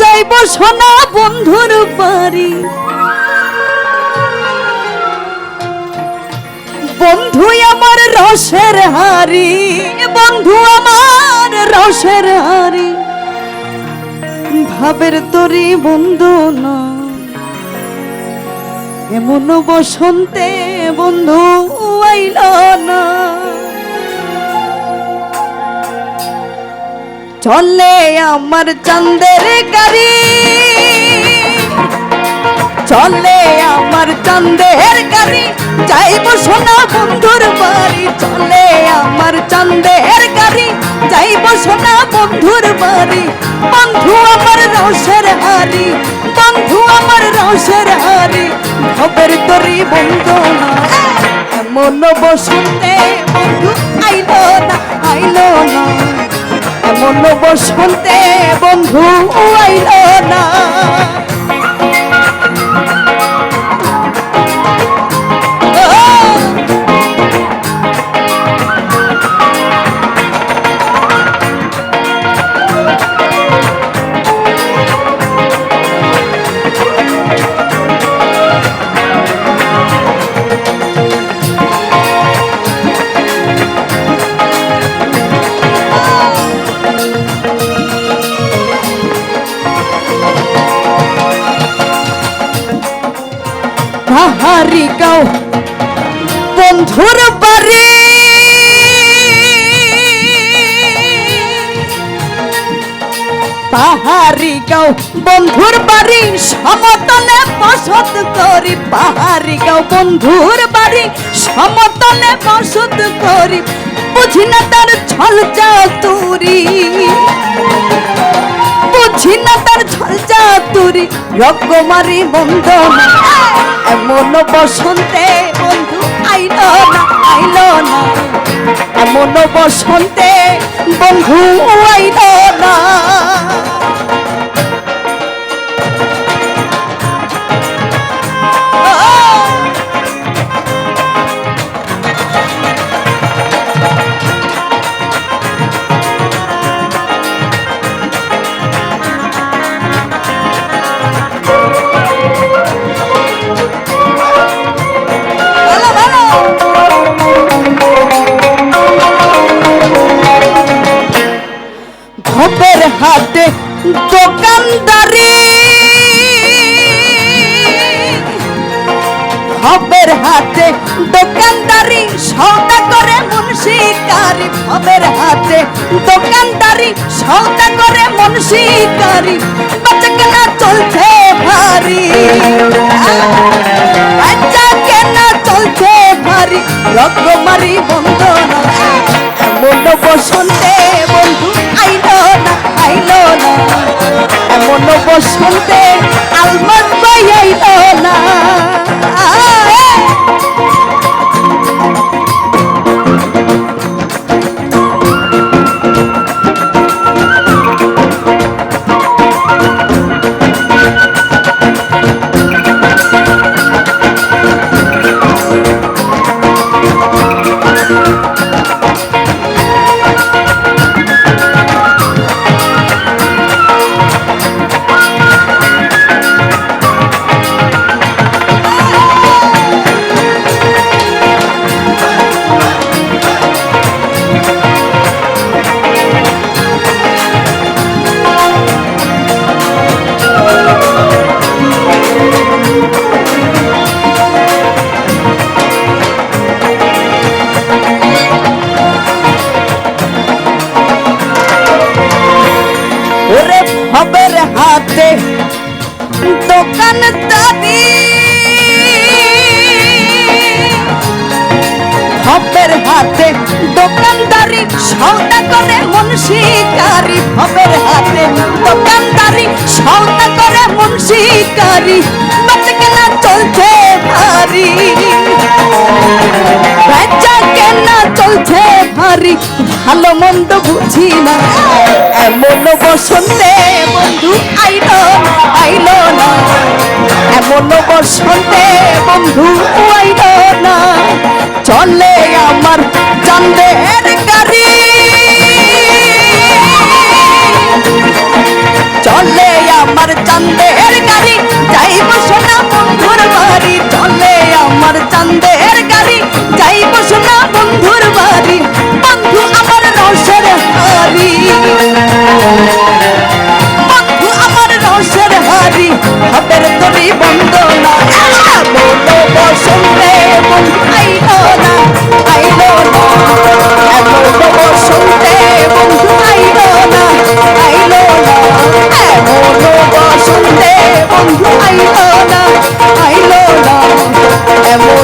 যাইব সোনা বন্ধুর বাড়ি, বন্ধু আমার রসের হারি, বন্ধু আমার রসের হারি, ভাবের তরি বন্ধু না, এমন বসন্তে বন্ধু আইল না। চলে আমার চাঁদের গাড়ি, চলে আমার চাঁদের গাড়ি, যাইব সোনা বন্ধুর বাড়ি। চলে আমার চাঁদের গাড়ি, যাইব সোনা বন্ধুর বাড়ি, বন্ধু আমার রসের হারি, বন্ধু আমার রসের হারি, খবর তরি বন্ধু না, এমন বসন্তে বন্ধু আইল না, আইল না, এমন বসন্তে বন্ধু আইল না। পাহাড়ি গাঁও বন্ধুর বাড়ি, পাহাড়ি গাঁও বন্ধুর বাড়ি, সমতলে বসত করি। পাহাড়ি গাঁও বন্ধুর বাড়ি, সমতলে বসত করি, বুঝি না তার ছল চাতুরি, বুঝি না তার ছল চাতুরি, রকমারি বন্ধনা, এমন বসন্তে বন্ধু আইল না, আইল না, এমন বসন্তে বন্ধু আইল না। খবর হাতে দোকানদারি, খবর হাতে দোকানদারি, সওদা করে মুন্সিকারি, খবর হাতে দোকানদারি, সওদা করে মুন্সিকারি, বাচ্চা কেনা চলছে ভারী, বাচ্চা কেনা চলছে ভারী, রকমারি বন্ধনা, এমন বসন্তে বন্ধু আইল না, আইল না, এমন বসন্তে আলমাস বই আইল না। খবর হাতে দোকানদারি, খবর হাতে দোকানদারি, সওদা করে মুন্সিকারি, খবর হাতে দোকানদারি, সওদা করে মুন্সিকারি, বাচ্চা কেনা চলছে ভারী, বাচ্চা কেনা চলছে ভারী, ভালো মন্দ বুঝি না, এমন বসন্তে বন্ধু আইল আইল না, এমন বসন্তে বন্ধু আইল না। চলে আমার চাঁদের গাড়ি, চলে চাঁদের গাড়ি যাইব সোনা বন্ধুর বাড়ি চলে আমার চাঁদের গাড়ি যাইব সোনা বন্ধুর বাড়ি বন্ধু আমার রসের হারি বন্ধু আমার রসের হারি হাতের তরি বন্দনা বলো বসন্তে বন্ধু আইলো না আইলো না বলো বসন্তে বন্ধু আইলো না আইলো না বলো বসন্তে বন্ধু আইলো না আইলো না এমন